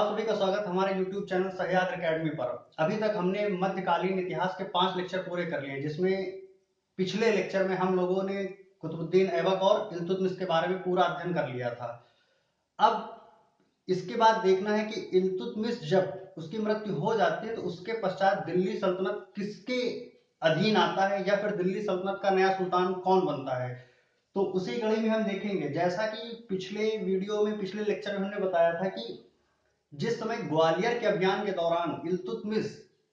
आप सभी का स्वागत हमारे YouTube चैनल सह्याद्री अकेडमी पर। अभी तक हमने मध्यकालीन इतिहास के 5 लेक्चर पूरे कर लिए, जिसमें पिछले लेक्चर में हम लोगों ने कुतुबुद्दीन ऐबक और इल्तुतमिश के बारे में पूरा अध्ययन कर लिया था। अब इसके बाद देखना है कि इल्तुतमिश जब उसकी मृत्यु हो जाती है तो उसके पश्चात दिल्ली सल्तनत किसके अधीन आता है या फिर दिल्ली सल्तनत का नया सुल्तान कौन बनता है। तो उसी कड़ी में हम देखेंगे, जैसा कि पिछले वीडियो में पिछले लेक्चर में हमने बताया था कि जिस समय ग्वालियर के अभियान के दौरान इल्तुतमिश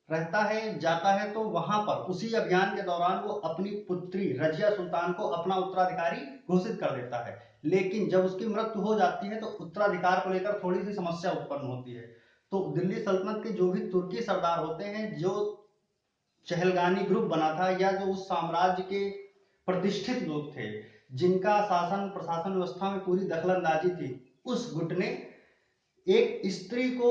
रहता है जाता है, तो वहां पर उसी अभियान के दौरान वो अपनी पुत्री रजिया सुल्तान को अपना उत्तराधिकारी घोषित कर देता है। लेकिन जब उसकी मृत्यु हो जाती है तो उत्तराधिकार को लेकर थोड़ी सी समस्या उत्पन्न होती है। तो दिल्ली सल्तनत के जो भी तुर्की सरदार होते हैं, जो चहलगानी ग्रुप बना था या जो उस साम्राज्य के प्रतिष्ठित लोग थे जिनका शासन प्रशासन व्यवस्था में पूरी दखलंदाजी थी, उस गुट ने एक स्त्री को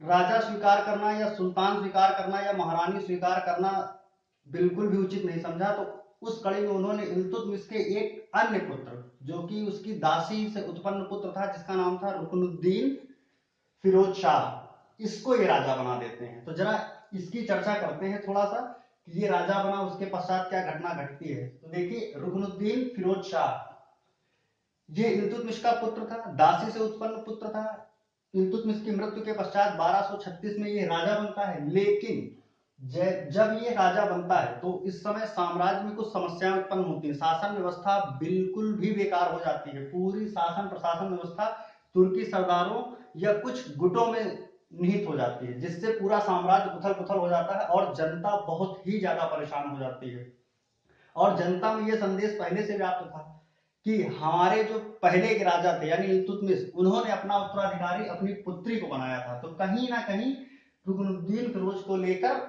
राजा स्वीकार करना या सुल्तान स्वीकार करना या महारानी स्वीकार करना बिल्कुल भी उचित नहीं समझा। तो उस कड़ी में उन्होंने इल्तुतमिश के एक अन्य पुत्र, जो कि उसकी दासी से उत्पन्न पुत्र था, जिसका नाम था रुकनुद्दीन फिरोज शाह, इसको ये राजा बना देते हैं। तो जरा इसकी चर्चा करते हैं थोड़ा सा कि ये राजा बना, उसके पश्चात क्या घटना घटती है। तो देखिए, रुकनुद्दीन फिरोज शाह ये इल्तुतमिश का पुत्र था, दासी से उत्पन्न पुत्र था। इल्तुतमिश की मृत्यु के पश्चात 1236 में ये राजा बनता है। लेकिन जब ये राजा बनता है तो इस समय साम्राज्य में कुछ समस्याएं उत्पन्न होती है। शासन व्यवस्था बिल्कुल भी बेकार हो जाती है। पूरी शासन प्रशासन व्यवस्था तुर्की सरदारों या कुछ गुटों में निहित हो जाती है, जिससे पूरा साम्राज्य उथल पुथल हो जाता है और जनता बहुत ही ज्यादा परेशान हो जाती है। और जनता में यह संदेश पहले से व्याप्त था कि हमारे जो पहले के राजा थे यानी इल्तुतमिश, उन्होंने अपना उत्तराधिकारी अपनी पुत्री को बनाया था। तो कहीं ना कहीं रुकनुद्दीन फिरोज को लेकर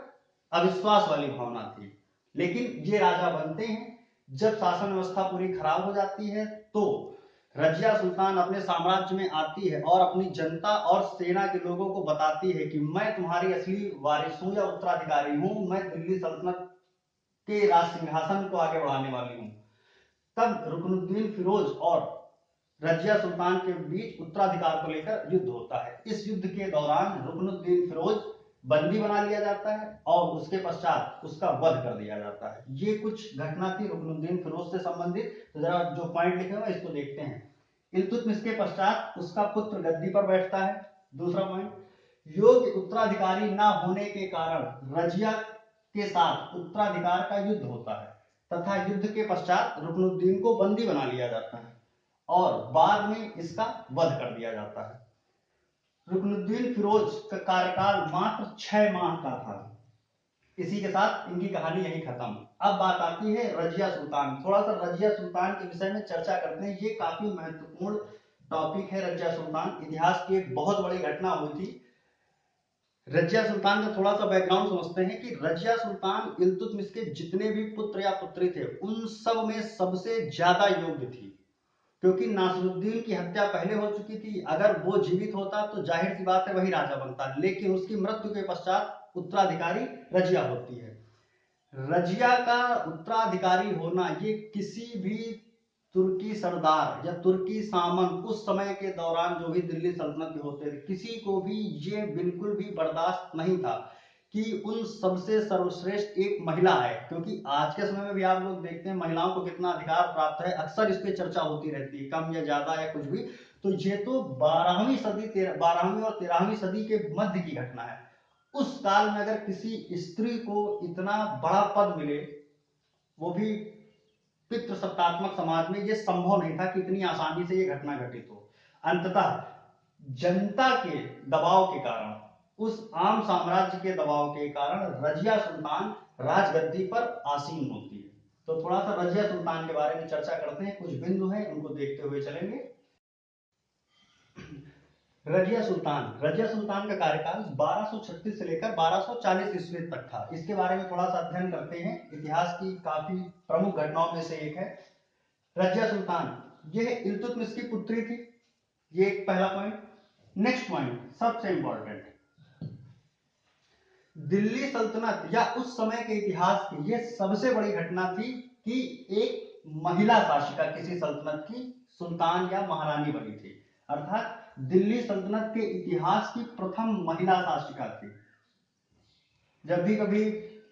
अविश्वास वाली भावना थी। लेकिन ये राजा बनते हैं। जब शासन व्यवस्था पूरी खराब हो जाती है तो रजिया सुल्तान अपने साम्राज्य में आती है और अपनी जनता और सेना के लोगों को बताती है कि मैं तुम्हारी असली वारिस हूं या उत्तराधिकारी हूं, मैं दिल्ली सल्तनत के राज सिंहासन को आगे बढ़ाने वाली हूं। तब रुकनुद्दीन फिरोज और रजिया सुल्तान के बीच उत्तराधिकार को लेकर युद्ध होता है। इस युद्ध के दौरान रुकनुद्दीन फिरोज बंदी बना लिया जाता है और उसके पश्चात उसका वध कर दिया जाता है। ये कुछ घटना थी रुकनुद्दीन फिरोज से संबंधित। तो जरा जो पॉइंट लिखे हुए इसको देखते हैं। इल्तुतमिश के पश्चात उसका पुत्र गद्दी पर बैठता है। दूसरा पॉइंट, योग्य उत्तराधिकारी न होने के कारण रजिया के साथ उत्तराधिकार का युद्ध होता है तथा युद्ध के पश्चात रुकनुद्दीन को बंदी बना लिया जाता है और बाद में इसका वध कर दिया जाता है। रुकनुद्दीन फिरोज का कार्यकाल मात्र 6 माह का था। इसी के साथ इनकी कहानी यही खत्म। अब बात आती है रजिया सुल्तान। थोड़ा सा रजिया सुल्तान के विषय में चर्चा करते हैं। ये काफी महत्वपूर्ण टॉपिक है। रजिया सुल्तान इतिहास की एक बहुत बड़ी घटना हुई थी। रजिया सुल्तान का थोड़ा सा बैकग्राउंड समझते हैं कि रजिया सुल्तान इल्तुतमिश के जितने भी पुत्र या पुत्री थे उन सब में सबसे ज्यादा योग्य थी, क्योंकि नासिरुद्दीन की हत्या पहले हो चुकी थी। अगर वो जीवित होता तो जाहिर सी बात है वही राजा बनता, लेकिन उसकी मृत्यु के पश्चात उत्तराधिकारी रजिया होती है। रजिया का उत्तराधिकारी होना ये किसी भी तुर्की सरदार या तुर्की सामंत उस समय के दौरान जो भी दिल्ली सल्तनत के होते थे, किसी को भी ये बिल्कुल भी बर्दाश्त नहीं था कि उन सबसे सर्वश्रेष्ठ एक महिला है। क्योंकि आज के समय में भी आप लोग देखते हैं महिलाओं को कितना अधिकार प्राप्त है, अक्सर इस पे चर्चा होती रहती है, कम या ज्यादा या कुछ भी। तो ये तो 12वीं और 13वीं सदी के मध्य की घटना है। उस काल में अगर किसी स्त्री को इतना बड़ा पद मिले, वो भी पितृसत्तात्मक समाज में, ये संभव नहीं था कि इतनी आसानी से ये घटना घटित हो। अंततः जनता के दबाव के कारण, उस आम साम्राज्य के दबाव के कारण रजिया सुल्तान राजगद्दी पर आसीन होती है। तो थोड़ा सा रजिया सुल्तान के बारे में चर्चा करते हैं। कुछ बिंदु हैं उनको देखते हुए चलेंगे। रजिया सुल्तान का कार्यकाल 1236 से लेकर 1240 ईस्वी तक था। इसके बारे में थोड़ा सा अध्ययन करते हैं। इतिहास की काफी प्रमुख घटनाओं में से एक है रजिया सुल्तान। यह इल्तुतमिश की पुत्री थी। ये एक पहला पॉइंट। नेक्स्ट पॉइंट सबसे इंपॉर्टेंट, दिल्ली सल्तनत या उस समय के इतिहास की यह सबसे बड़ी घटना थी कि एक महिला शासिका किसी सल्तनत की सुल्तान या महारानी बनी थी। अर्थात दिल्ली सल्तनत के इतिहास की प्रथम महिला शासिका थी। जब भी कभी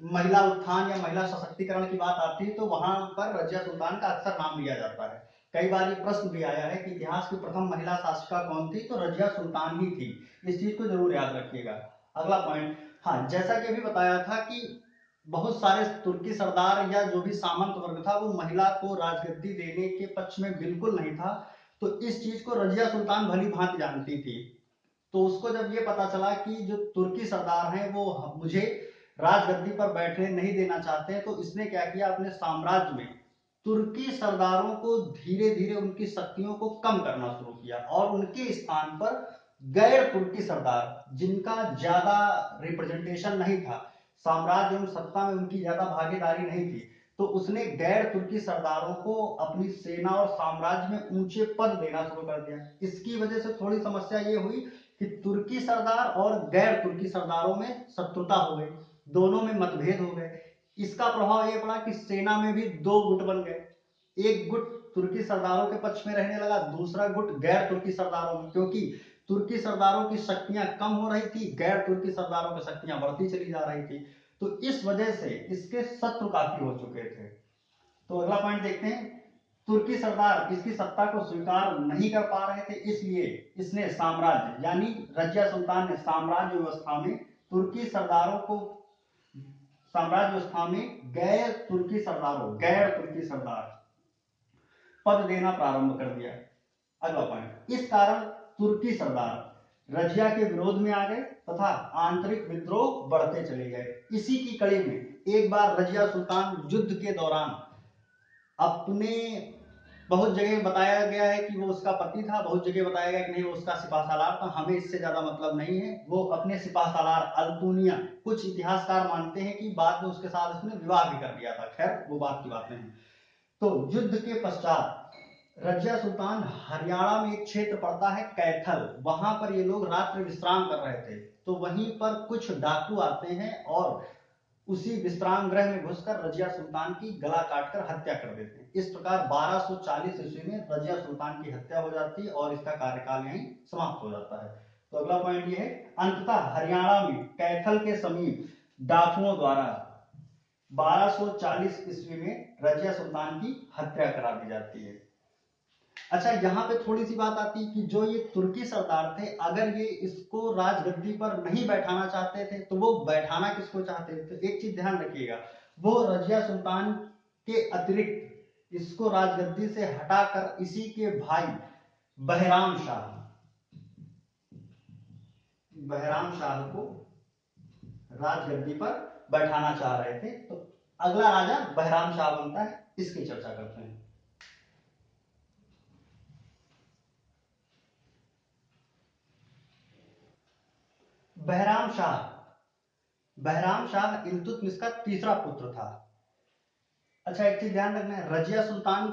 महिला उत्थान या महिला सशक्तिकरण की बात आती है तो वहां पर रजिया सुल्तान का अक्सर नाम लिया जाता है। कई बार ये प्रश्न भी आया है कि इतिहास की प्रथम महिला शासिका कौन थी, तो रजिया सुल्तान ही थी। इस चीज को जरूर याद रखिएगा। अगला पॉइंट, हाँ, जैसा कि अभी बताया था कि बहुत सारे तुर्की सरदार या जो भी सामंत वर्ग था वो महिला को राजगद्दी देने के पक्ष में बिल्कुल नहीं था। तो इस चीज को रजिया सुल्तान भली भांति जानती थी। तो उसको जब ये पता चला कि जो तुर्की सरदार हैं वो मुझे राजगद्दी पर बैठने नहीं देना चाहते हैं, तो इसने क्या किया, अपने साम्राज्य में तुर्की सरदारों को धीरे धीरे उनकी शक्तियों को कम करना शुरू किया और उनके स्थान पर गैर तुर्की सरदार, जिनका ज्यादा रिप्रेजेंटेशन नहीं था, साम्राज्य एवं सत्ता में उनकी ज्यादा भागीदारी नहीं थी, तो उसने गैर तुर्की सरदारों को अपनी सेना और साम्राज्य में ऊंचे पद देना शुरू कर दिया। इसकी वजह से थोड़ी समस्या ये हुई कि तुर्की सरदार और गैर तुर्की सरदारों में शत्रुता हो गई, दोनों में मतभेद हो गए। इसका प्रभाव यह पड़ा कि सेना में भी दो गुट बन गए, एक गुट तुर्की सरदारों के पक्ष में रहने लगा, दूसरा गुट गैर तुर्की सरदारों में, क्योंकि तुर्की सरदारों की शक्तियां कम हो रही थी, गैर तुर्की सरदारों की शक्तियां बढ़ती चली जा रही थी। तो इस वजह से इसके शत्रु काफी हो चुके थे। तो अगला पॉइंट देखते हैं, तुर्की सरदार इसकी सत्ता को स्वीकार नहीं कर पा रहे थे, इसलिए इसने साम्राज्य यानी रजिया सुल्तान ने साम्राज्य व्यवस्था में तुर्की सरदारों को, साम्राज्य व्यवस्था में गैर तुर्की सरदार पद देना प्रारंभ कर दिया। अगला पॉइंट, इस कारण तुर्की सरदार रजिया के विरोध में आ गए तथा आंतरिक विद्रोह बढ़ते चले गए। इसी की कड़ी में एक बार रजिया सुल्तान युद्ध के दौरान अपने, बहुत जगह बताया गया है कि वो उसका पति था, बहुत जगह बताया गया कि नहीं वो उसका सिपाह सालार था, हमें इससे ज्यादा मतलब नहीं है। वो अपने सिपाह सालार अल्तुनिया, कुछ इतिहासकार मानते हैं कि बाद में उसके साथ उसने विवाह भी कर लिया था, खैर वो बात की बातें हैं। तो युद्ध के पश्चात रजिया सुल्तान, हरियाणा में एक क्षेत्र पड़ता है कैथल, वहां पर ये लोग रात्रि विश्राम कर रहे थे, तो वहीं पर कुछ डाकू आते हैं और उसी विश्राम गृह में घुसकर रजिया सुल्तान की गला काटकर हत्या कर देते हैं। इस प्रकार 1240 ईस्वी में रजिया सुल्तान की हत्या हो जाती है और इसका कार्यकाल यहीं समाप्त हो जाता है। तो अगला पॉइंट ये है, अंततः हरियाणा में कैथल के समीप डाकुओं द्वारा 1240 ईस्वी में रजिया सुल्तान की हत्या करा दी जाती है। अच्छा, यहाँ पे थोड़ी सी बात आती है कि जो ये तुर्की सरदार थे, अगर ये इसको राजगद्दी पर नहीं बैठाना चाहते थे तो वो बैठाना किसको चाहते थे? एक चीज ध्यान रखिएगा, वो रजिया सुल्तान के अतिरिक्त इसको राजगद्दी से हटाकर इसी के भाई बहराम शाह को राजगद्दी पर बैठाना चाह रहे थे। तो अगला राजा बहराम शाह बनता है, इसकी चर्चा करते हैं। बहराम शाह इल्तुतमिश का तीसरा पुत्र था। अच्छा, एक चीज ध्यान रखना है, रजिया सुल्तान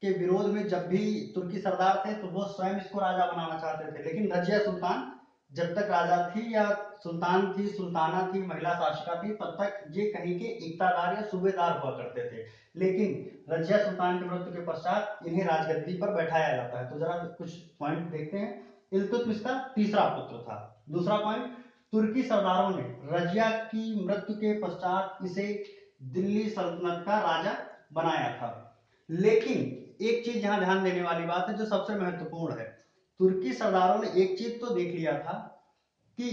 के विरोध में जब भी तुर्की सरदार थे तो वो स्वयं इसको राजा बनाना चाहते थे, लेकिन रजिया सुल्तान जब तक राजा थी या सुल्तान थी, सुल्ताना थी, महिला शासिका थी, तब तक ये कहीं के इक्तादार या सूबेदार हुआ करते थे। लेकिन रजिया सुल्तान की मृत्यु के पश्चात इन्हें राजगद्दी पर बैठाया जाता है। तो जरा कुछ पॉइंट देखते हैं। इल्तुतमिश का तीसरा पुत्र था। दूसरा पॉइंट, तुर्की सरदारों ने रजिया की मृत्यु के पश्चात इसे दिल्ली सल्तनत का राजा बनाया था। लेकिन एक चीज यहां ध्यान देने वाली बात है जो सबसे महत्वपूर्ण है, तुर्की सरदारों ने एक चीज तो देख लिया था कि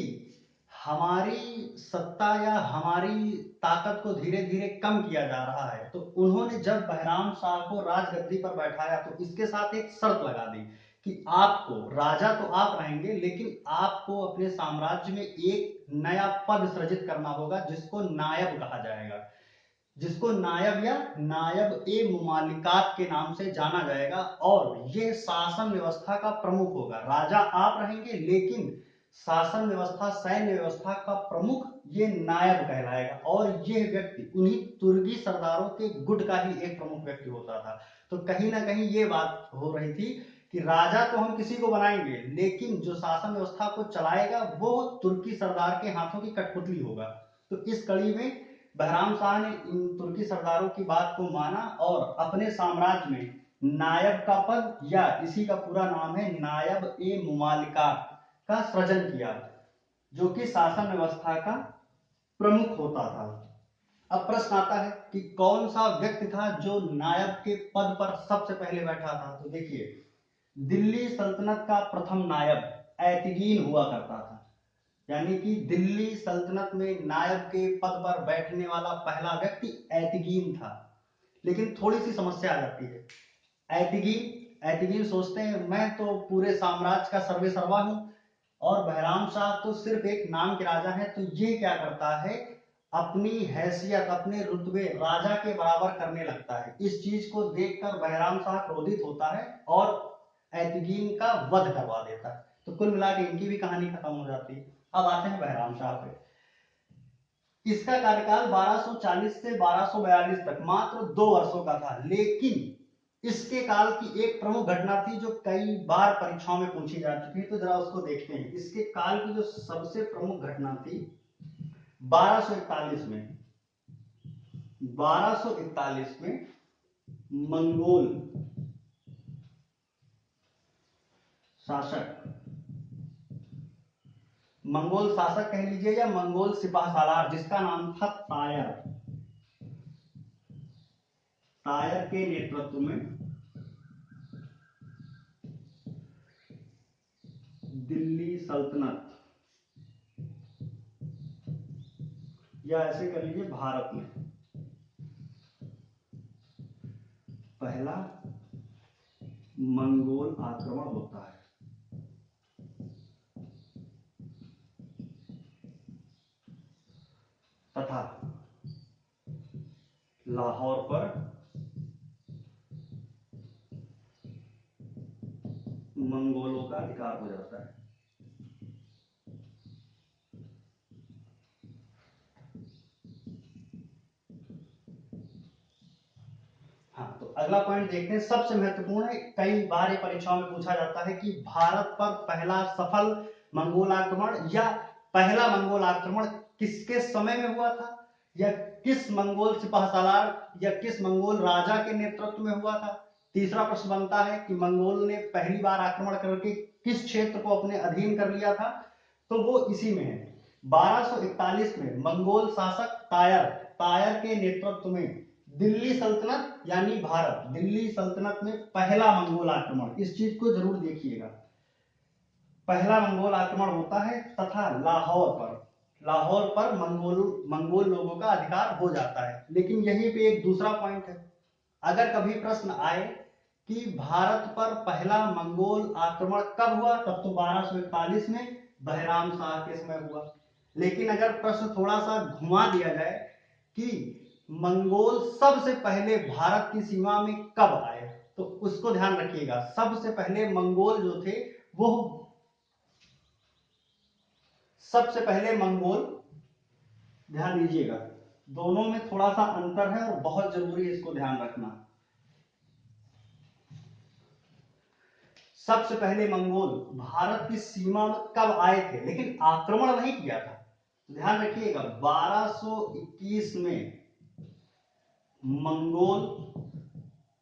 हमारी सत्ता या हमारी ताकत को धीरे धीरे कम किया जा रहा है, तो उन्होंने जब बहराम शाह को राजगद्दी पर बैठाया तो इसके साथ एक शर्त लगा दी कि आपको, राजा तो आप रहेंगे, लेकिन आपको अपने साम्राज्य में एक नया पद सृजित करना होगा जिसको नायब कहा जाएगा, जिसको नायब या नायब ए मुमालिकात के नाम से जाना जाएगा। और यह शासन व्यवस्था का प्रमुख होगा। राजा आप रहेंगे लेकिन शासन व्यवस्था, सैन्य व्यवस्था का प्रमुख ये नायब कहलाएगा। और यह व्यक्ति उन्हीं तुर्की सरदारों के गुट का ही एक प्रमुख व्यक्ति होता था। तो कहीं ना कहीं ये बात हो रही थी कि राजा तो हम किसी को बनाएंगे, लेकिन जो शासन व्यवस्था को चलाएगा वो तुर्की सरदार के हाथों की कठपुतली होगा। तो इस कड़ी में बहराम शाह ने इन तुर्की सरदारों की बात को माना और अपने साम्राज्य में नायब का पद या इसी का पूरा नाम है नायब ए मुमालिका का सृजन किया, जो कि शासन व्यवस्था का प्रमुख होता था। अब प्रश्न आता है कि कौन सा व्यक्ति था जो नायब के पद पर सबसे पहले बैठा था। तो देखिए, दिल्ली सल्तनत का प्रथम नायब ऐतगीन हुआ करता था, यानी कि दिल्ली सल्तनत में नायब के पद पर बैठने वाला पहला व्यक्ति ऐतगीन था। लेकिन थोड़ी सी समस्या आ जाती है। ऐतगीन सोचते हैं मैं तो पूरे साम्राज्य का सर्वे सर्वा हूं, और बहराम शाह तो सिर्फ एक नाम के राजा हैं। तो ये क्या करता है, अपनी हैसियत, अपने रुतबे राजा के बराबर करने लगता है। इस चीज को देखकर बहराम शाह क्रोधित होता है और ऐतगीन का वध करवा देता है। तो कुल मिला के इनकी भी कहानी खत्म हो जाती है। अब आते हैं बहराम शाह पे। इसका कार्यकाल 1240 से 1242 तक मात्र 2 वर्षों का था, लेकिन इसके काल की एक प्रमुख घटना थी जो कई बार परीक्षाओं में पूछी जा चुकी है। तो जरा उसको देखते हैं। इसके काल की जो सबसे प्रमुख घटना थी 1241 में, 1241 में मंगोल शासक, मंगोल शासक कह लीजिए या मंगोल सिपाह सालार, जिसका नाम था तायर, तायर के नेतृत्व में दिल्ली सल्तनत, या ऐसे कर लीजिए भारत में पहला मंगोल आक्रमण होता है। तथा लाहौर पर मंगोलों का अधिकार हो जाता है। हाँ, तो अगला पॉइंट देखते हैं, सबसे महत्वपूर्ण है। कई बार ये परीक्षाओं में पूछा जाता है कि भारत पर पहला सफल मंगोल आक्रमण या पहला मंगोल आक्रमण किसके समय में हुआ था, या किस मंगोल सिपाह सालार या किस मंगोल राजा के नेतृत्व में हुआ था। तीसरा प्रश्न बनता है कि मंगोल ने पहली बार आक्रमण करके किस क्षेत्र को अपने अधीन कर लिया था। तो वो इसी में है, 1241 में मंगोल शासक तायर, तायर के नेतृत्व में दिल्ली सल्तनत यानी भारत, दिल्ली सल्तनत में पहला मंगोल आक्रमण, इस चीज को जरूर देखिएगा, पहला मंगोल आक्रमण होता है। तथा लाहौर पर मंगोल लोगों का अधिकार हो जाता है। लेकिन यहीं पे एक दूसरा पॉइंट है, अगर कभी प्रश्न आए कि भारत पर पहला मंगोल आक्रमण कब हुआ, तब तो 1241 में बहराम शाह के समय हुआ। लेकिन अगर प्रश्न थोड़ा सा घुमा दिया जाए कि मंगोल सबसे पहले भारत की सीमा में कब आए, तो उसको ध्यान रखिएगा। सबसे पहले मंगोल जो थे वो, सबसे पहले मंगोल, ध्यान दीजिएगा, दोनों में थोड़ा सा अंतर है और बहुत जरूरी है इसको ध्यान रखना। सबसे पहले मंगोल भारत की सीमा में कब आए थे, लेकिन आक्रमण नहीं किया था। ध्यान रखिएगा, 1221 में मंगोल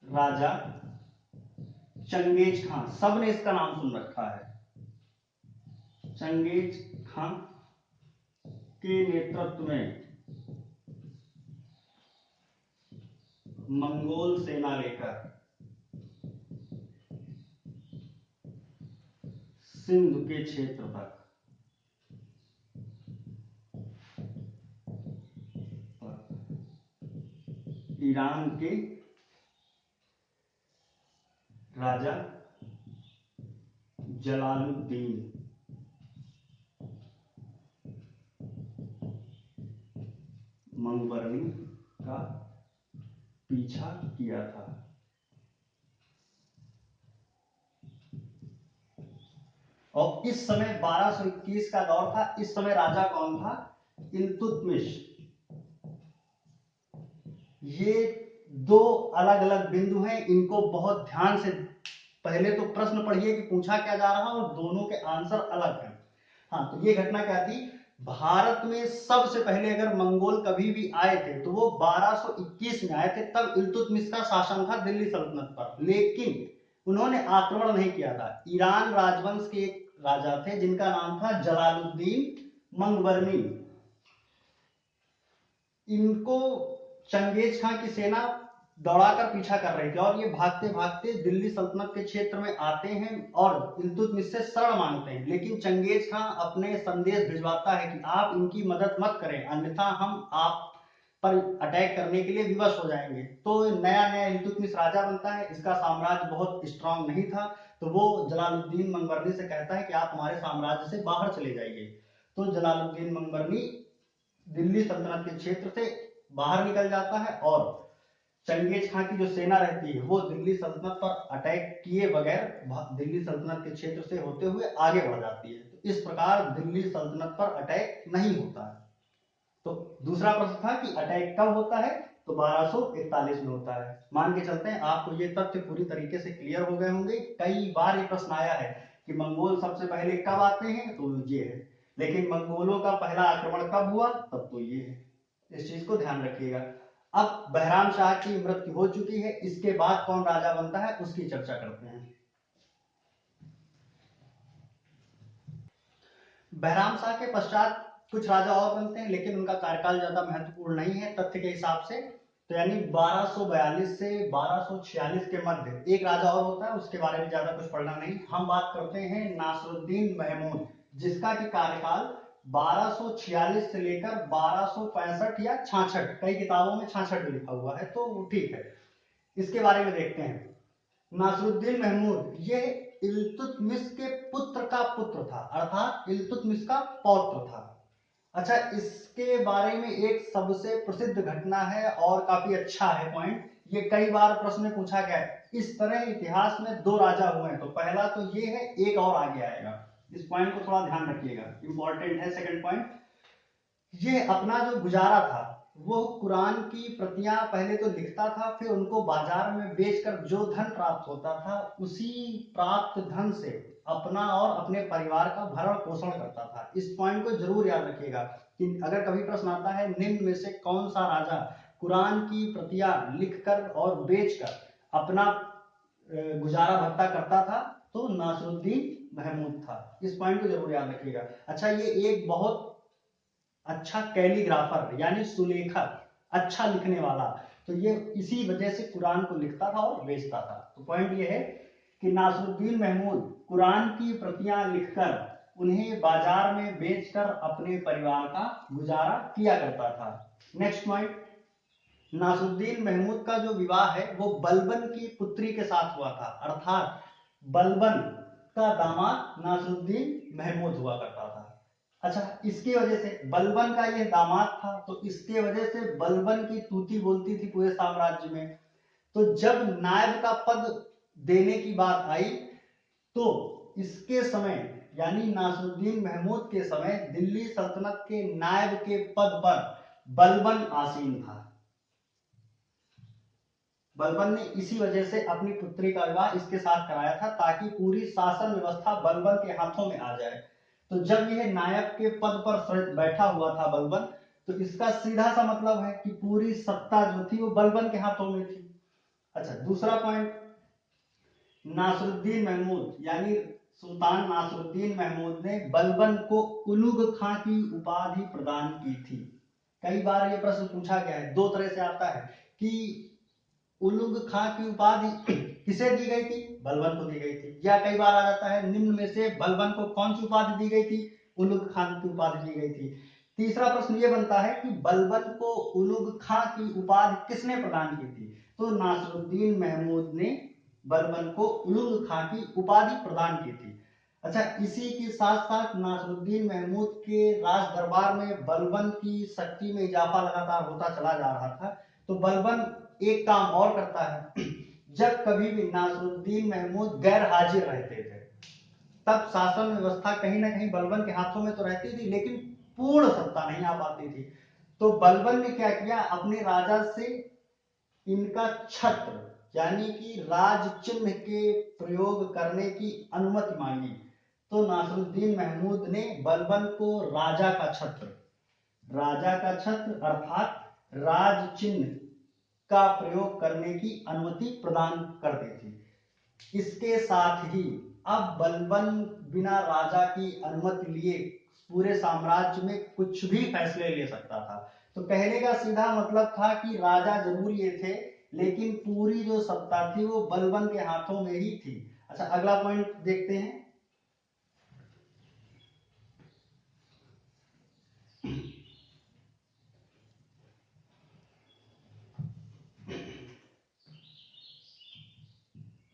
राजा चंगेज खान, सबने इसका नाम सुन रखा है, चंगेज खान के नेतृत्व में मंगोल सेना लेकर सिंध के क्षेत्र तक ईरान के राजा जलालुद्दीन मंगबरनी का पीछा किया था। और इस समय 1221 का दौर था। इस समय राजा कौन था, इल्तुतमिश। ये दो अलग अलग बिंदु हैं, इनको बहुत ध्यान से पहले तो प्रश्न पढ़िए कि पूछा क्या जा रहा है और दोनों के आंसर अलग हैं। हाँ, तो ये घटना क्या थी, भारत में सबसे पहले अगर मंगोल कभी भी आए थे तो वो 1221 में आए थे, तब इल्तुतमिश का शासन था दिल्ली सल्तनत पर, लेकिन उन्होंने आक्रमण नहीं किया था। ईरान राजवंश के एक राजा थे जिनका नाम था जलालुद्दीन मंगवर्नी। इनको चंगेज खां की सेना दौड़ाकर पीछा कर रही थी और ये भागते भागते दिल्ली सल्तनत के क्षेत्र में आते हैं और इल्तुतमिश से शरण मांगते हैं, लेकिन चंगेज खां अपने संदेश भिजवाता है कि आप इनकी मदद मत करें, अन्यथा हम आप पर अटैक करने के लिए विवश हो जाएंगे। तो नया नया इल्तुतमिश राजा बनता है, इसका साम्राज्य बहुत स्ट्रांग नहीं था, तो वो जलालुद्दीन मंगवर्नी से कहता है कि आप हमारे साम्राज्य से बाहर चले जाइए। तो जलालुद्दीन मंगवर्नी दिल्ली सल्तनत के क्षेत्र से बाहर निकल जाता है और चंगेज खां की जो सेना रहती है वो दिल्ली सल्तनत पर अटैक किए बगैर दिल्ली सल्तनत के क्षेत्र से होते हुए आगे बढ़ जाती है। तो इस प्रकार दिल्ली सल्तनत पर अटैक नहीं होता है। तो दूसरा प्रश्न था कि अटैक कब होता है, तो 1241 में होता है। मान के चलते हैं आपको ये तथ्य पूरी तरीके से क्लियर हो गए होंगे। कई बार ये प्रश्न आया है कि मंगोल सबसे पहले कब आते हैं, तो ये है, लेकिन मंगोलों का पहला आक्रमण कब हुआ, तब तो ये है। इस चीज को ध्यान रखिएगा। अब बहराम शाह की मृत्यु हो चुकी है, इसके बाद कौन राजा बनता है उसकी चर्चा करते हैं। बहराम शाह के पश्चात कुछ राजा और बनते हैं, लेकिन उनका कार्यकाल ज्यादा महत्वपूर्ण नहीं है तथ्य के हिसाब से। तो यानी 1242 से 1246 के मध्य एक राजा और होता है, उसके बारे में ज्यादा कुछ पढ़ना नहीं। हम बात करते हैं नासरुद्दीन महमूद, जिसका की कार्यकाल 1246 से लेकर 1265 या 66, कई किताबों में 66 लिखा हुआ है, तो ठीक है। इसके बारे में देखते हैं। नासरुद्दीन महमूद ये इल्तुतमिश के पुत्र का पुत्र था, अर्थात इल्तुतमिश का पौत्र था। अच्छा, इसके बारे में एक सबसे प्रसिद्ध घटना है और काफी अच्छा है पॉइंट, ये कई बार प्रश्न में पूछा गया है। इस तरह इतिहास में दो राजा हुए हैं, तो पहला तो ये है, एक और आगे आएगा। इस पॉइंट को थोड़ा ध्यान रखिएगा, इंपॉर्टेंट है सेकंड पॉइंट। ये अपना जो गुजारा था वो कुरान की प्रतियां पहले तो लिखता था, फिर उनको बाजार में बेचकर जो धन प्राप्त होता था उसी प्राप्त धन से अपना और अपने परिवार का भरण पोषण करता था। इस पॉइंट को जरूर याद रखिएगा कि अगर कभी प्रश्न आता है निम्न में से कौन सा राजा कुरान की प्रतियां लिखकर और बेचकर अपना गुजारा भत्ता करता था, तो नासरुद्दीन महमूद था। इस पॉइंट को जरूर याद रखिएगा। अच्छा, ये एक बहुत अच्छा कैलीग्राफर यानी सुलेखक, अच्छा लिखने वाला, तो ये इसी वजह से कुरान को लिखता था और बेचता था। तो पॉइंट ये है कि नासरुद्दीन महमूद कुरान की प्रतियां लिखकर उन्हें बाजार में बेचकर अपने परिवार का गुजारा किया करता था। नेक्स्ट पॉइंट, नासरुद्दीन महमूद का जो विवाह है वो बलबन की पुत्री के साथ हुआ था, अर्थात बलबन का दामाद नासरुद्दीन महमूद हुआ करता था। अच्छा, इसकी वजह से बलबन का ये दामाद था, तो इसके वजह से बलबन की तूती बोलती थी पूरे साम्राज्य में। तो जब नायब का पद देने की बात आई, तो इसके समय यानी नासरुद्दीन महमूद के समय दिल्ली सल्तनत के नायब के पद पर बलबन आसीन था। बलबन ने इसी वजह से अपनी पुत्री का विवाह इसके साथ कराया था, ताकि पूरी शासन व्यवस्था बलबन के हाथों में आ जाए। तो जब यह नायब के पद पर बैठा हुआ था बलबन, तो इसका सीधा सा मतलब है कि पूरी सत्ता जो थी वो बलबन के हाथों में थी। अच्छा, दूसरा पॉइंट, नासरुद्दीन महमूद यानी सुल्तान नासरुद्दीन महमूद ने बलबन को उलुग खां की उपाधि प्रदान की थी। कई बार यह प्रश्न पूछा गया है, दो तरह से आता है कि उलुग खां की उपाधि किसे दी गई थी, बलबन को दी गई थी, या कई बार आ जाता है निम्न में से बलबन को कौन सी उपाधि दी गई थी, उलुग खान की उपाधि दी गई थी। तीसरा प्रश्न ये बनता है कि बलबन को उलुग खां की उपाधि किसने प्रदान की थी, तो नासरुद्दीन महमूद ने बलबन को उलुग खां की उपाधि प्रदान की थी। अच्छा, इसी के साथ साथ नासरुद्दीन महमूद के राज दरबार में बलबन की शक्ति में इजाफा लगातार होता चला जा रहा था। तो बलबन एक काम और करता है, जब कभी भी नासरुद्दीन महमूद गैर हाजिर रहते थे, तब शासन व्यवस्था कहीं ना कहीं बलबन के हाथों में तो रहती थी, लेकिन पूर्ण सत्ता नहीं आ पाती थी। तो बलबन ने क्या किया, अपने राजा से इनका छत्र यानी कि राज चिन्ह के प्रयोग करने की अनुमति मांगी, तो नासिरुद्दीन महमूद ने बलबन को राजा का छत्र अर्थात राज चिन्ह का प्रयोग करने की अनुमति प्रदान कर दी थी। इसके साथ ही अब बलबन बिना राजा की अनुमति लिए पूरे साम्राज्य में कुछ भी फैसले ले सकता था। तो कहने का सीधा मतलब था कि राजा जरूर ये थे, लेकिन पूरी जो सत्ता थी वो बलबन के हाथों में ही थी। अच्छा, अगला पॉइंट देखते हैं।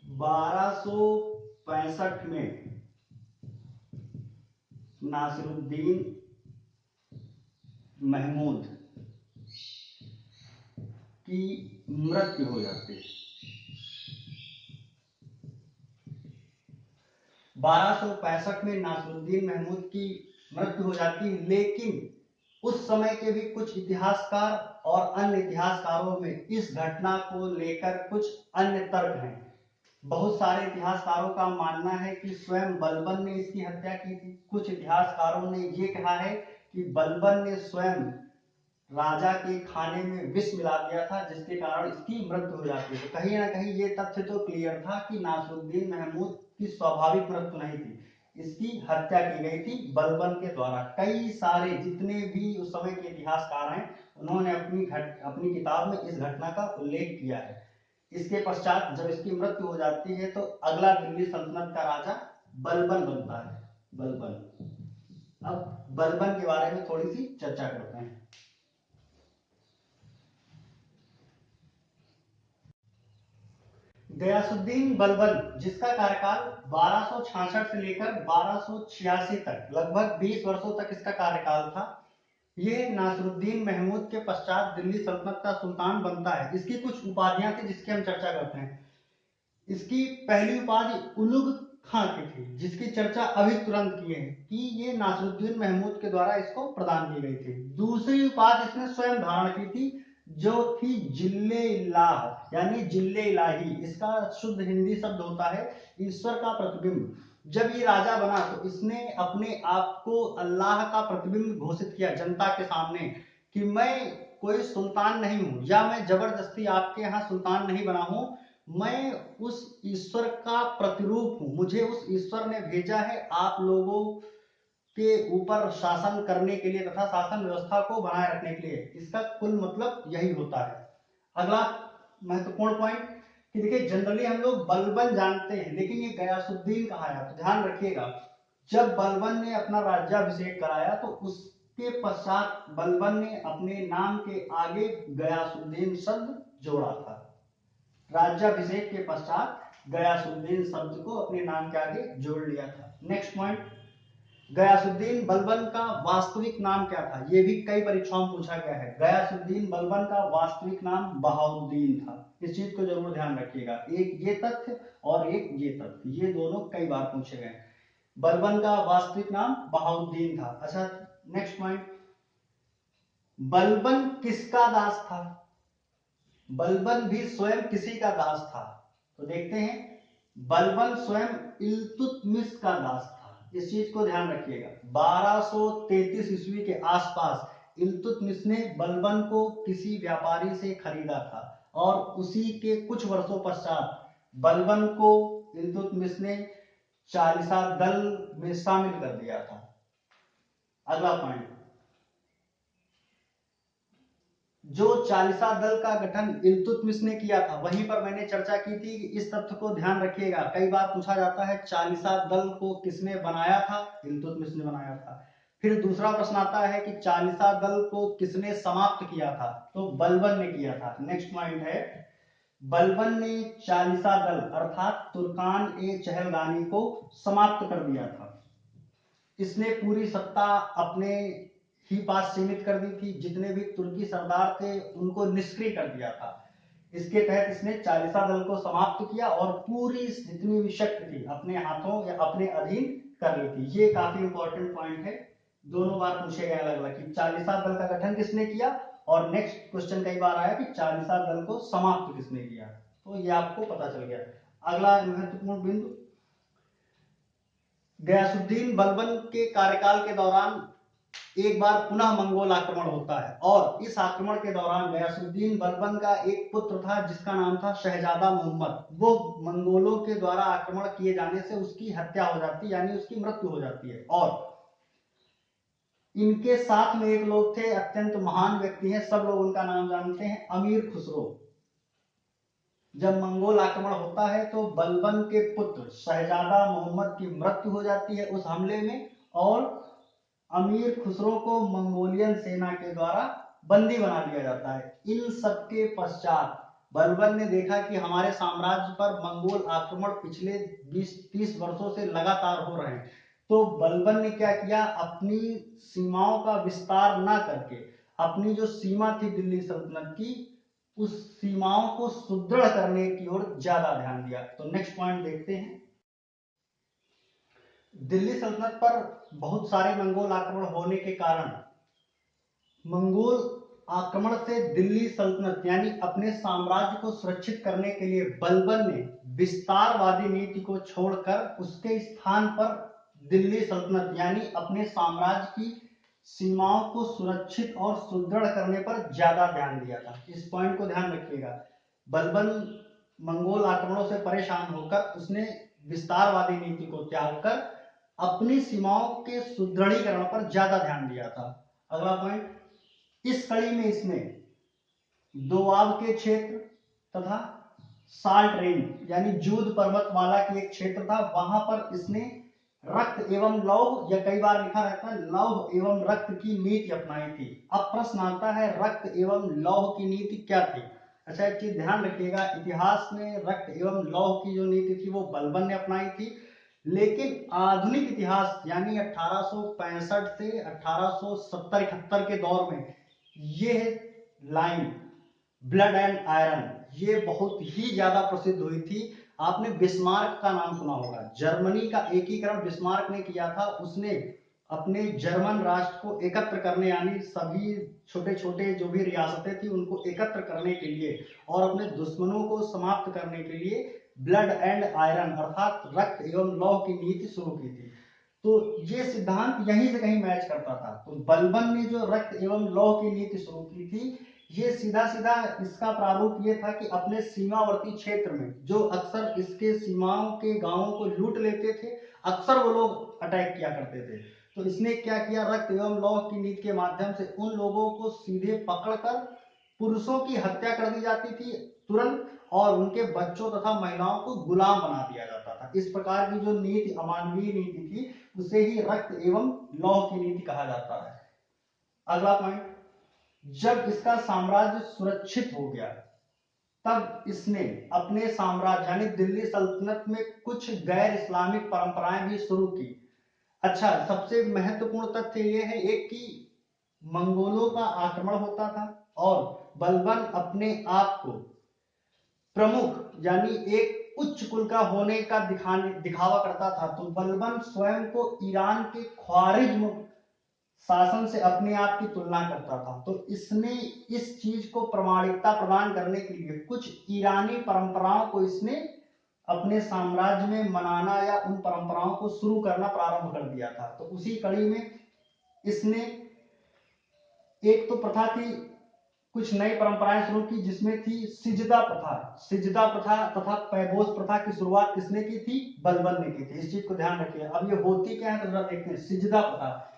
बारह सौ 65 में नासिरुद्दीन महमूद की मृत्यु हो जाती है। 1265 में नासिरुद्दीन महमूद की मृत्यु हो जाती है, लेकिन उस समय के भी कुछ इतिहासकार और अन्य इतिहासकारों में इस घटना को लेकर कुछ अन्य तर्क हैं। बहुत सारे इतिहासकारों का मानना है कि स्वयं बलबन ने इसकी हत्या की थी। कुछ इतिहासकारों ने ये कहा है कि बलबन ने स्वयं राजा के खाने में विष मिला दिया था, जिसके कारण इसकी मृत्यु हो जाती है। तो कहीं ना कहीं ये तथ्य तो क्लियर था कि नासिरुद्दीन महमूद की स्वाभाविक मृत्यु नहीं थी, इसकी हत्या की गई थी बलबन के द्वारा। कई सारे जितने भी उस समय के इतिहासकार हैं, उन्होंने अपनी किताब में इस घटना का उल्लेख किया है। इसके पश्चात जब इसकी मृत्यु हो जाती है तो अगला दिल्ली सल्तनत का राजा बलबन बनता है। बलबन। अब बलबन के बारे में थोड़ी सी चर्चा करते हैं। गयासुद्दीन बलबन, जिसका कार्यकाल 1266 से लेकर 1286 तक, लगभग 20 वर्षों तक इसका कार्यकाल था। ये नासिरुद्दीन महमूद के पश्चात दिल्ली सल्तनत का सुल्तान बनता है। इसकी कुछ उपाधियां थी जिसकी हम चर्चा करते हैं। इसकी पहली उपाधि उलुग खां की थी, जिसकी चर्चा अभी तुरंत की है कि ये नासिरुद्दीन महमूद के द्वारा इसको प्रदान की गई थी। दूसरी उपाधि इसने स्वयं धारण की थी, जो थी जिल्ले इलाह, यानी जिल्ले इलाही। इसका शुद्ध हिंदी शब्द होता है ईश्वर का प्रतिबिंब। जब ये राजा बना तो इसने अपने आप को अल्लाह का प्रतिबिंब घोषित किया जनता के सामने कि मैं कोई सुल्तान नहीं हूं, या मैं जबरदस्ती आपके यहाँ सुल्तान नहीं बना हूं, मैं उस ईश्वर का प्रतिरूप हूं। मुझे उस ईश्वर ने भेजा है आप लोगों के ऊपर शासन करने के लिए तथा शासन व्यवस्था को बनाए रखने के लिए। इसका कुल मतलब यही होता है। अगला महत्वपूर्ण पॉइंट कि देखिए, जनरली हम लोग बलबन जानते हैं, लेकिन ये गयासुद्दीन कहा है। तो ध्यान रखिएगा, जब बलबन ने अपना राज्याभिषेक कराया तो उसके पश्चात बलबन ने अपने नाम के आगे गयासुद्दीन शब्द जोड़ा था। राज्याभिषेक के पश्चात गयासुद्दीन शब्द को अपने नाम के आगे जोड़ लिया था। नेक्स्ट पॉइंट, गयासुद्दीन बलबन का वास्तविक नाम क्या था? यह भी कई परीक्षाओं में पूछा गया है। गयासुद्दीन बलबन का वास्तविक नाम बहाउद्दीन था। इस चीज को जरूर ध्यान रखिएगा। एक ये तथ्य और एक ये तथ्य, ये दोनों कई बार पूछे गए। बलबन का वास्तविक नाम बहाउद्दीन था। अच्छा, नेक्स्ट पॉइंट, बलबन किसका दास था? बलबन भी स्वयं किसी का दास था? तो देखते हैं, बलबन स्वयं इल्तुतमिश का दास था। इस चीज को ध्यान रखिएगा। 1233 ईस्वी के आसपास इल्तुतमिश ने बलबन को किसी व्यापारी से खरीदा था, और उसी के कुछ वर्षों पश्चात बलबन को इल्तुतमिश ने चालीसा दल में शामिल कर दिया था। अगला पॉइंट, जो चालीसा दल का गठन इल्तुतमिश ने किया था, वहीं पर मैंने चर्चा की थी कि इस तथ्य को ध्यान रखिएगा। कई बार पूछा जाता है चालीसा दल को किसने बनाया था? इल्तुतमिश ने बनाया था। फिर दूसरा प्रश्न आता है कि चालीसा दल को किसने समाप्त किया था? तो बलबन ने किया था। नेक्स्ट पॉइंट है, बलबन ने चालीसा दल अर्थात तुर्कान ए चहलगानी को समाप्त कर दिया था। इसने पूरी सत्ता अपने ही पास सीमित कर दी थी। जितने भी तुर्की सरदार थे उनको निष्क्रिय कर दिया था। इसके तहत इसने चालीसा दल को समाप्त किया और पूरी जितनी भी शक्ति थी अपने हाथों या अपने अधीन कर ली थी। ये काफी इंपॉर्टेंट पॉइंट है, दोनों बार पूछे गए अलग अलग कि चालीसा दल का गठन किसने किया, और नेक्स्ट क्वेश्चन कई बार आया कि चालीसा दल को समाप्त किसने किया। तो ये आपको पता चल गया। अगला महत्वपूर्ण बिंदु, गयासुद्दीन बलबन के कार्यकाल के दौरान एक बार पुनः मंगोल आक्रमण होता है और इस आक्रमण के दौरान गयासुद्दीन बलबन का एक पुत्र था जिसका नाम था शहजादा मोहम्मद। वो मंगोलों के द्वारा आक्रमण किए जाने से उसकी हत्या हो जाती है, यानी उसकी मृत्यु हो जाती है। और इनके साथ में एक लोग थे, अत्यंत महान व्यक्ति हैं, सब लोग उनका नाम जानते हैं, अमीर खुसरो। जब मंगोल आक्रमण होता है तो बलबन के पुत्र शहजादा मोहम्मद की मृत्यु हो जाती है उस हमले में, और अमीर खुसरो को मंगोलियन सेना के द्वारा बंदी बना लिया जाता है। इन सबके पश्चात बलबन ने देखा कि हमारे साम्राज्य पर मंगोल आक्रमण पिछले 20-30 वर्षों से लगातार हो रहे हैं, तो बलबन ने क्या किया, अपनी सीमाओं का विस्तार ना करके अपनी जो सीमा थी दिल्ली सल्तनत की, उस सीमाओं को सुदृढ़ करने की ओर ज्यादा ध्यान दिया। तो नेक्स्ट पॉइंट देखते हैं। दिल्ली सल्तनत पर बहुत सारे मंगोल आक्रमण होने के कारण मंगोल आक्रमण से दिल्ली सल्तनत यानी अपने साम्राज्य को सुरक्षित करने के लिए बलबन ने विस्तारवादी नीति को छोड़कर उसके स्थान पर दिल्ली सल्तनत यानी अपने साम्राज्य की सीमाओं को सुरक्षित और सुदृढ़ करने पर ज्यादा ध्यान दिया था। इस पॉइंट को ध्यान रखिएगा। बलबन मंगोल आक्रमणों से परेशान होकर उसने विस्तारवादी नीति को त्याग कर अपनी सीमाओं के सुदृढ़ीकरण पर ज्यादा ध्यान दिया था। अगला पॉइंट, इस कड़ी में इसने दोआब के क्षेत्र तथा साल्ट रेंज यानी जूद पर्वतमाला की एक क्षेत्र था, वहां पर इसने रक्त एवं लौह, या कई बार लिखा रहता है लौह एवं रक्त की नीति अपनाई थी। अब प्रश्न आता है रक्त एवं लौह की नीति क्या थी। अच्छा, एक चीज ध्यान रखिएगा, इतिहास में रक्त एवं लौह की जो नीति थी वो बलबन ने अपनाई थी, लेकिन आधुनिक इतिहास यानी 1865 से 1870-71 के दौर में ये लाइन ब्लड एंड आयरन ये बहुत ही ज्यादा प्रसिद्ध हुई थी। आपने बिस्मार्क का नाम सुना होगा, जर्मनी का एकीकरण बिस्मार्क ने किया था। उसने अपने जर्मन राष्ट्र को एकत्र करने यानी सभी छोटे छोटे जो भी रियासतें थी उनको एकत्र करने के लिए और अपने दुश्मनों को समाप्त करने के लिए ब्लड एंड आयरन अर्थात रक्त एवं लौह की नीति शुरू की थी। तो ये सिद्धांत यहीं से कहीं मैच करता था। तो बलबन ने जो रक्त एवं लौह की नीति शुरू की थी, ये सीधा सीधा इसका प्रारूप ये था कि अपने सीमावर्ती क्षेत्र में जो अक्सर इसके सीमाओं के गांवों को लूट लेते थे, अक्सर वो लोग अटैक किया करते थे। तो इसने क्या किया, रक्त एवं लौह की नीति के माध्यम से उन लोगों को सीधे पकड़कर पुरुषों की हत्या कर दी जाती थी तुरंत, और उनके बच्चों तथा महिलाओं को गुलाम बना दिया जाता था। इस प्रकार की जो नीति अमानवीय नीति थी उसे ही रक्त एवं लौह की नीति कहा जाता है। अगला पॉइंट, जब इसका साम्राज्य सुरक्षित हो गया तब इसने अपने साम्राज्य यानी दिल्ली सल्तनत में कुछ गैर इस्लामिक परंपराएं भी शुरू की। अच्छा, सबसे महत्वपूर्ण तथ्य यह है एक कि मंगोलों का आक्रमण होता था और बलबन अपने आप को प्रमुख यानी एक उच्च कुल का होने का दिखावा करता था। तो बलबन स्वयं को ईरान के ख्वारिज्म शासन से अपने आप की तुलना करता था। तो इसने इस चीज को प्रमाणिकता प्रदान करने के लिए कुछ ईरानी परंपराओं को इसने अपने साम्राज्य में मनाना या उन परंपराओं को शुरू करना प्रारंभ कर दिया था। तो उसी कड़ी में इसने एक तो प्रथा थी, कुछ नई परंपराएं शुरू की जिसमें थी सिजदा प्रथा। सिजदा प्रथा तथा पैबोस प्रथा की शुरुआत किसने की थी, बलबन ने की थी। इस चीज को ध्यान रखिए। अब ये होती क्या है तो जरा देखते हैं। सिजदा प्रथा,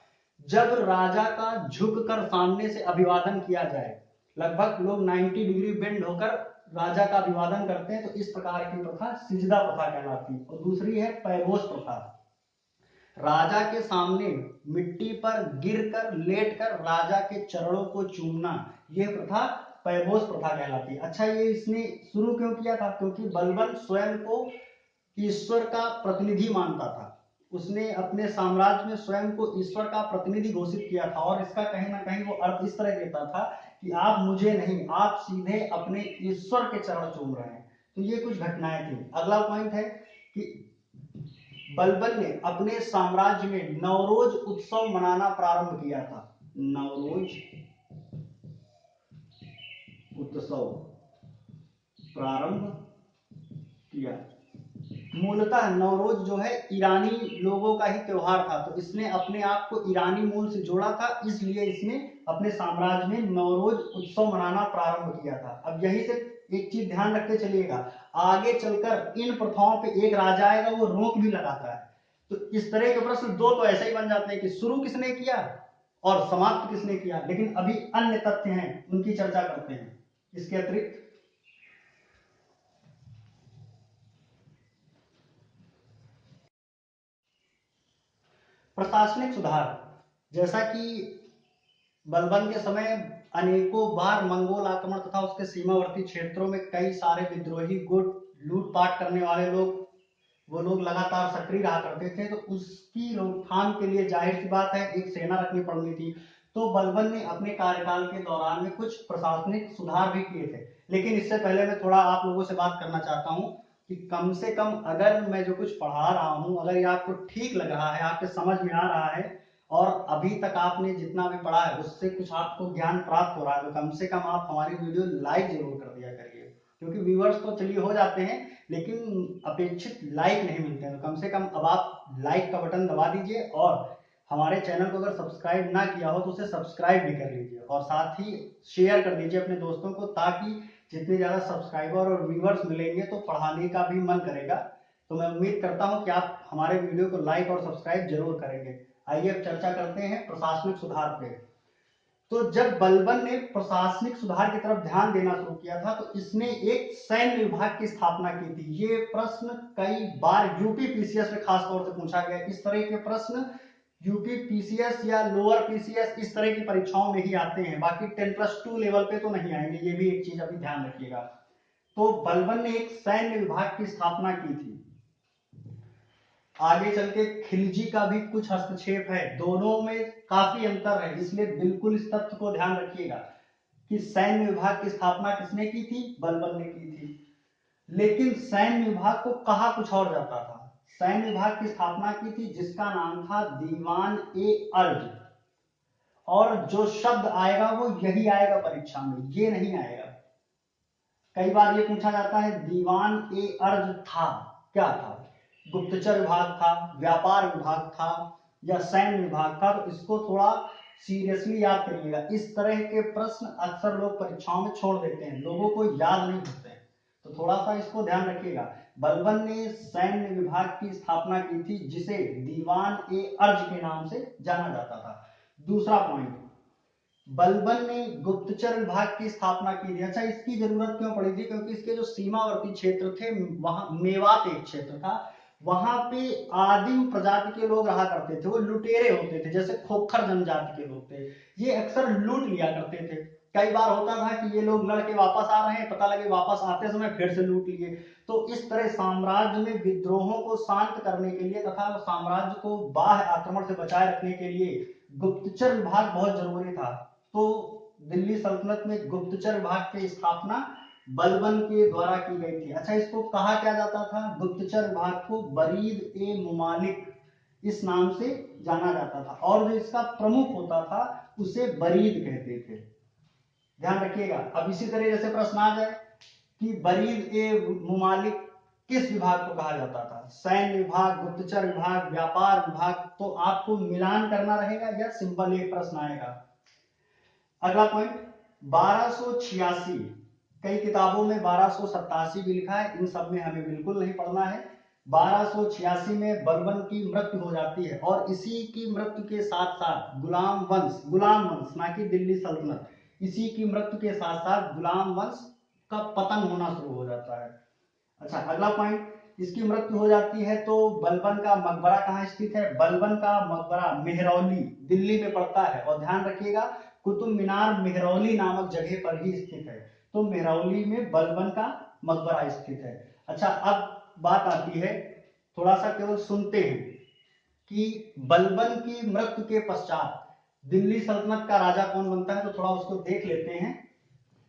जब राजा का झुककर सामने से अभिवादन किया जाए, लगभग लोग 90 डिग्री बेंड होकर राजा का अभिवादन करते हैं, तो इस प्रकार की प्रथा सिजदा प्रथा कहलाती है। और दूसरी है पैबोस प्रथा, राजा के सामने मिट्टी पर गिरकर लेटकर राजा के चरणों को चूमना, यह प्रथा पैबोस प्रथा कहलाती है। अच्छा, ये इसने शुरू क्यों किया था, क्योंकि बलबन स्वयं को ईश्वर का प्रतिनिधि मानता था। उसने अपने साम्राज्य में स्वयं को ईश्वर का प्रतिनिधि घोषित किया था और इसका कहीं ना कहीं वो अर्थ इस तरह देता था कि आप मुझे नहीं, आप सीधे अपने ईश्वर के चरण चूम रहे हैं। तो ये कुछ घटनाएं थी। अगला पॉइंट है कि बलबन ने अपने साम्राज्य में नवरोज उत्सव मनाना प्रारंभ किया था। नवरोज उत्सव प्रारंभ किया। मूलतः नवरोज जो है ईरानी लोगों का ही त्योहार था, तो इसने अपने आप को ईरानी मूल से जोड़ा था, इसलिए इसने अपने साम्राज्य में नवरोज उत्सव मनाना प्रारंभ किया था। अब यही से एक चीज ध्यान रखते चलिएगा, आगे चलकर इन प्रथाओं पे एक राजा आएगा वो रोक भी लगाता है। तो इस तरह के प्रश्न दो तो ऐसे ही बन जाते हैं कि शुरू किसने किया और समाप्त किसने किया, लेकिन अभी अन्य तथ्य हैं उनकी चर्चा करते हैं। इसके अतिरिक्त प्रशासनिक सुधार, जैसा कि बलबन के समय अनेकों बार मंगोल आक्रमण तथा उसके सीमावर्ती क्षेत्रों में कई सारे विद्रोही गुट, लूटपाट करने वाले लोग, वो लोग लगातार सक्रिय रहा करते थे, तो उसकी रोकथाम के लिए जाहिर सी बात है एक सेना रखनी पड़नी थी। तो बलबन ने अपने कार्यकाल के दौरान में कुछ प्रशासनिक सुधार भी किए थे। लेकिन इससे पहले मैं थोड़ा आप लोगों से बात करना चाहता हूँ कि कम से कम अगर मैं जो कुछ पढ़ा रहा हूँ, अगर ये आपको ठीक लग रहा है, आपके समझ में आ रहा है और अभी तक आपने जितना भी पढ़ा है उससे कुछ आपको ज्ञान प्राप्त हो रहा है, तो कम से कम आप हमारी वीडियो लाइक जरूर कर दिया करिए। क्योंकि व्यूअर्स तो चलिए हो जाते हैं, लेकिन अपेक्षित लाइक नहीं मिलते हैं, तो कम से कम अब आप लाइक का बटन दबा दीजिए और हमारे चैनल को अगर सब्सक्राइब ना किया हो तो उसे सब्सक्राइब भी कर लीजिए और साथ ही शेयर कर दीजिए अपने दोस्तों को, ताकि जितने ज़्यादा सब्सक्राइबर और व्यूअर्स मिलेंगे तो पढ़ाने का भी मन करेगा। तो मैं उम्मीद करता हूँ कि आप हमारे वीडियो को लाइक और सब्सक्राइब जरूर करेंगे। आइए अब चर्चा करते हैं प्रशासनिक सुधार पे। तो जब बलबन ने प्रशासनिक सुधार की तरफ ध्यान देना शुरू किया था तो इसने एक सैन्य विभाग की स्थापना की थी। ये प्रश्न कई बार यूपी पीसीएस में खास तौर से पूछा गया। इस तरह के प्रश्न यूपी पीसीएस या लोअर पीसीएस इस तरह की परीक्षाओं में ही आते हैं, बाकी 10+2 लेवल पे तो नहीं आएंगे, ये भी एक चीज अभी ध्यान रखिएगा। तो बलबन ने एक सैन्य विभाग की स्थापना की थी। आगे चल के खिलजी का भी कुछ हस्तक्षेप है, दोनों में काफी अंतर है, इसलिए बिल्कुल इस तथ्य को ध्यान रखिएगा कि सैन्य विभाग की स्थापना किसने की थी, बलबन ने की थी। लेकिन सैन्य विभाग को कहा कुछ और जाता था। सैन्य विभाग की स्थापना की थी जिसका नाम था दीवान ए अर्ज, और जो शब्द आएगा वो यही आएगा परीक्षा में, ये नहीं आएगा। कई बार ये पूछा जाता है दीवान ए अर्ज था, क्या था, गुप्तचर विभाग था, व्यापार विभाग था या सैन्य विभाग था, तो इसको थोड़ा सीरियसली याद करिएगा। इस तरह के प्रश्न अक्सर लोग परीक्षाओं में छोड़ देते हैं, लोगों को याद नहीं होते हैं, तो थोड़ा सा इसको ध्यान रखिएगा। बलबन ने सैन्य विभाग की स्थापना की थी जिसे दीवान ए अर्ज के नाम से जाना जाता था। दूसरा पॉइंट, बलबन ने गुप्तचर विभाग की स्थापना की थी। अच्छा, इसकी जरूरत क्यों पड़ी थी, क्योंकि इसके जो सीमावर्ती क्षेत्र थे, वहां मेवात एक क्षेत्र था, वहां पे आदिम प्रजाति के लोग रहा करते थे, वो लुटेरे होते थे, जैसे खोखर जनजाति के लोग थे, ये अक्सर लूट लिया करते थे। कई बार होता था कि ये लोग लड़के वापस आ रहे हैं, पता लगे वापस आते समय फिर से लूट लिए। तो इस तरह साम्राज्य में विद्रोहों को शांत करने के लिए तथा साम्राज्य को बाह्य आक्रमण से बचाए रखने के लिए गुप्तचर विभाग बहुत जरूरी था। तो दिल्ली सल्तनत में गुप्तचर विभाग की स्थापना बलबन के द्वारा की गई थी। अच्छा, इसको कहा क्या जाता था, गुप्तचर विभाग को बरीद ए मुमालिक इस नाम से जाना जाता था, और जो इसका प्रमुख होता था उसे बरीद कहते थे। ध्यान रखिएगा। अब इसी तरह जैसे प्रश्न आ जाए कि बरीद ए मुमालिक किस विभाग को कहा जाता था, सैन्य विभाग, गुप्तचर विभाग, व्यापार विभाग, तो आपको मिलान करना रहेगा या सिंपल एक प्रश्न आएगा। अगला पॉइंट 1286, कई किताबों में 1287 भी लिखा है, इन सब में हमें बिल्कुल नहीं पढ़ना है। 1286 में बलबन की मृत्यु हो जाती है और इसी की मृत्यु के साथ साथ गुलाम वंश ना कि दिल्ली सल्तनत, इसी की मृत्यु के साथ साथ गुलाम वंश का पतन होना शुरू हो जाता है। अच्छा, अगला पॉइंट, इसकी मृत्यु हो जाती है तो बलबन का मकबरा कहाँ स्थित है, बलबन का मकबरा मेहरौली दिल्ली में पड़ता है, और ध्यान रखिएगा कुतुब मीनार मेहरौली नामक जगह पर ही स्थित है, तो मेहरौली में बलबन का मकबरा स्थित है। अच्छा, अब बात आती है, थोड़ा सा केवल सुनते हैं कि बलबन की मृत्यु के पश्चात दिल्ली सल्तनत का राजा कौन बनता है, तो थोड़ा उसको देख लेते हैं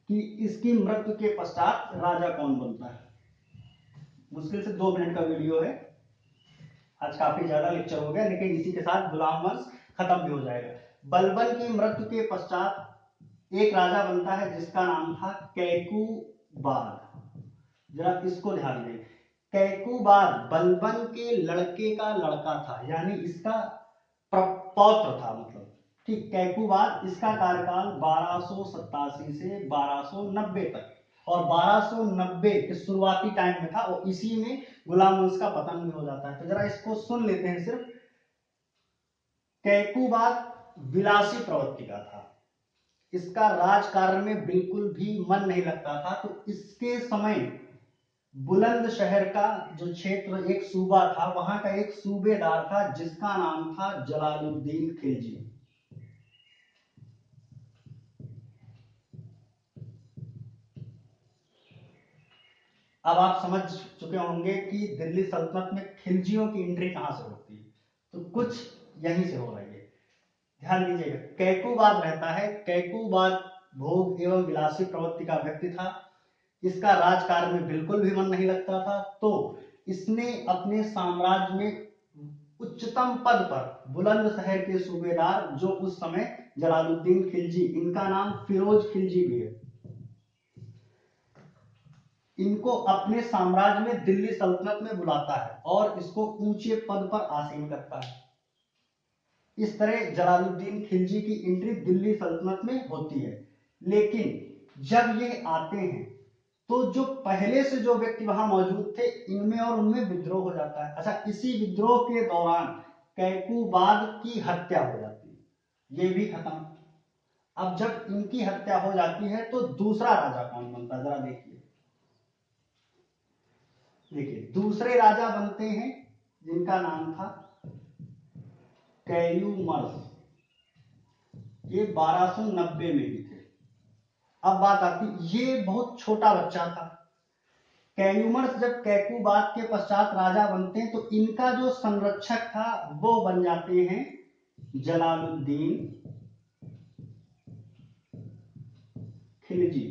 कि इसकी मृत्यु के पश्चात राजा कौन बनता है। मुश्किल से 2 मिनट का वीडियो है, आज काफी ज्यादा लेक्चर हो गया, लेकिन इसी के साथ गुलाम वंश खत्म भी हो जाएगा। बलबन की मृत्यु के पश्चात एक राजा बनता है जिसका नाम था कैकू बाग। जरा इसको ध्यान दें, कैकुबाद बलबन के लड़के का लड़का था, यानी इसका पौत्र था, मतलब ठीक। कैकुबाद इसका कार्यकाल 1287 से 1290 तक, और 1290 के शुरुआती टाइम में था, और इसी में गुलाम वंश का पतन भी हो जाता है। तो जरा इसको सुन लेते हैं सिर्फ। कैकुबाद विलासी प्रवृत्ति का था, इसका राजकारण में बिल्कुल भी मन नहीं लगता था। तो इसके समय बुलंदशहर का जो क्षेत्र एक सूबा था, वहां का एक सूबेदार था जिसका नाम था जलालुद्दीन खिलजी। अब आप समझ चुके होंगे कि दिल्ली सल्तनत में खिलजियों की एंट्री कहां से होती है, तो कुछ यहीं से हो रही है। ध्यान दीजिएगा, कैकुबाद रहता है। कैकुबाद भोग एवं विलासी प्रवृत्ति का व्यक्ति था, इसका राजकारण में बिल्कुल भी मन नहीं लगता था। तो इसने अपने साम्राज्य में उच्चतम पद पर बुलंदशहर के सूबेदार, जो उस समय जलालुद्दीन खिलजी, इनका नाम फिरोज खिलजी भी है, इनको अपने साम्राज्य में दिल्ली सल्तनत में बुलाता है और इसको ऊंचे पद पर आसीन करता है। इस तरह जलालुद्दीन खिलजी की एंट्री दिल्ली सल्तनत में होती है। लेकिन जब ये आते हैं तो जो पहले से जो व्यक्ति वहां मौजूद थे, इनमें और उनमें विद्रोह हो जाता है। अच्छा, इसी विद्रोह के दौरान कैकुबाद की हत्या हो जाती है, ये भी खत्म। अब जब इनकी हत्या हो जाती है तो दूसरा राजा कौन बनता है, जरा देखिए। देखिए, दूसरे राजा बनते हैं जिनका नाम था कैयूमर्स, ये 1290 में भी थे। अब बात आती, ये बहुत छोटा बच्चा था। कैयूमर्स जब कैकुबाद के पश्चात राजा बनते हैं तो इनका जो संरक्षक था वो बन जाते हैं जलालुद्दीन खिलजी।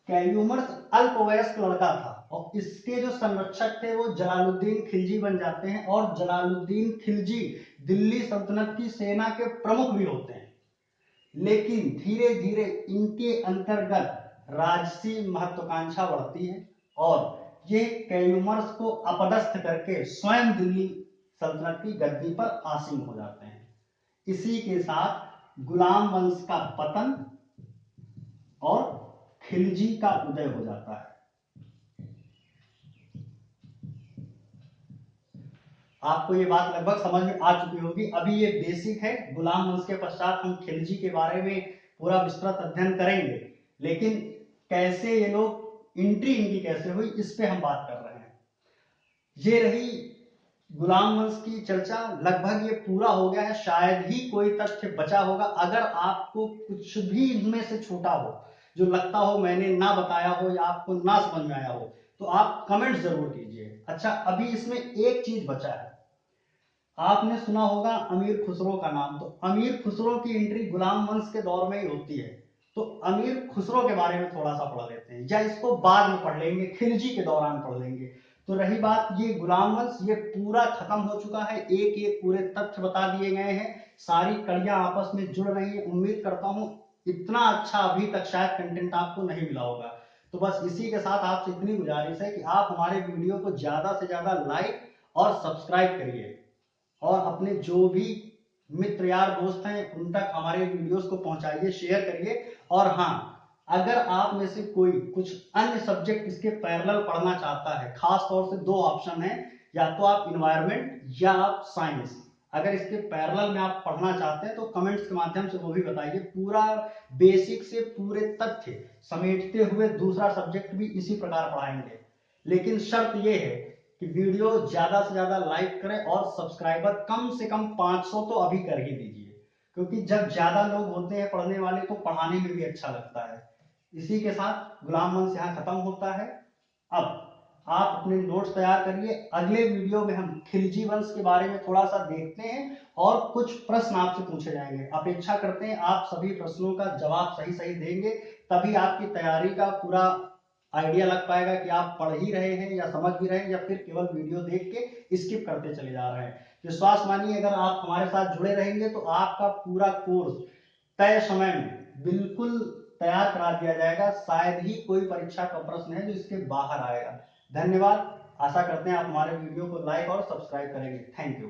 कैयूमर्स अल्पवयस्क लड़का था और इसके जो संरक्षक थे वो जलालुद्दीन खिलजी बन जाते हैं, और जलालुद्दीन खिलजी दिल्ली सल्तनत की सेना के प्रमुख भी होते हैं। लेकिन धीरे धीरे इनके अंतर्गत राजसी महत्वाकांक्षा बढ़ती है और ये कैयूमर्स को अपदस्थ करके स्वयं दिल्ली सल्तनत की गद्दी पर आसीन हो जाते हैं। इसी के साथ गुलाम वंश का पतन और खिलजी का उदय हो जाता है। आपको ये बात लगभग समझ में आ चुकी होगी। अभी ये बेसिक है, गुलाम वंश के पश्चात हम खिलजी के बारे में पूरा विस्तृत अध्ययन करेंगे, लेकिन कैसे ये लोग, एंट्री इनकी कैसे हुई, इस पे हम बात कर रहे हैं। ये रही गुलाम वंश की चर्चा, लगभग ये पूरा हो गया है। शायद ही कोई तथ्य बचा होगा। अगर आपको कुछ भी इनमें से छूटा हो, जो लगता हो मैंने ना बताया हो या आपको ना समझ में आया हो, तो आप कमेंट जरूर कीजिए। अच्छा, अभी इसमें एक चीज बचा है। आपने सुना होगा अमीर खुसरो का नाम, तो अमीर खुसरो की एंट्री गुलाम वंश के दौर में ही होती है। तो अमीर खुसरो के बारे में थोड़ा सा पढ़ लेते हैं, या इसको बाद में पढ़ लेंगे, खिलजी के दौरान पढ़ लेंगे। तो रही बात ये गुलाम वंश, ये पूरा खत्म हो चुका है। एक एक पूरे तथ्य बता दिए गए हैं, सारी कड़ियां आपस में जुड़ रही है। उम्मीद करता हूं इतना अच्छा अभी तक शायद कंटेंट आपको नहीं मिला होगा। तो बस इसी के साथ आपसे इतनी गुजारिश है कि आप हमारे वीडियो को ज्यादा से ज्यादा लाइक और सब्सक्राइब करिए, और अपने जो भी मित्र यार दोस्त हैं उन तक हमारे वीडियोस को पहुंचाइए, शेयर करिए। और हाँ, अगर आप में से कोई कुछ अन्य सब्जेक्ट इसके पैरेलल पढ़ना चाहता है, खास तौर से दो ऑप्शन है, या तो आप इन्वायरमेंट या आप साइंस, अगर इसके पैरेलल में आप पढ़ना चाहते हैं तो कमेंट्स के माध्यम से वो भी बताइए। पूरा बेसिक से पूरे तथ्य समेटते हुए दूसरा सब्जेक्ट भी इसी प्रकार पढ़ाएंगे। लेकिन शर्त यह है कि वीडियो ज्यादा से ज्यादा लाइक करें और सब्सक्राइबर कम से कम 500 तो अभी कर ही दीजिए, क्योंकि जब ज्यादा लोग होते हैं पढ़ने वाले तो पढ़ाने में भी अच्छा लगता है। इसी के साथ गुलाम वंश यहाँ खत्म होता है। अब आप अपने नोट्स तैयार करिए, अगले वीडियो में हम खिलजी वंश के बारे में थोड़ा सा देखते हैं और कुछ प्रश्न आपसे पूछे जाएंगे। अपेक्षा करते हैं आप सभी प्रश्नों का जवाब सही सही देंगे, तभी आपकी तैयारी का पूरा आइडिया लग पाएगा कि आप पढ़ ही रहे हैं या समझ भी रहे हैं, या फिर केवल वीडियो देख के स्किप करते चले जा रहे हैं। विश्वास मानिए, अगर आप हमारे साथ जुड़े रहेंगे तो आपका पूरा कोर्स तय समय में बिल्कुल तैयार करा दिया जाएगा। शायद ही कोई परीक्षा का प्रश्न है जो इसके बाहर आएगा। धन्यवाद। आशा करते हैं आप हमारे वीडियो को लाइक और सब्सक्राइब करेंगे। Thank you.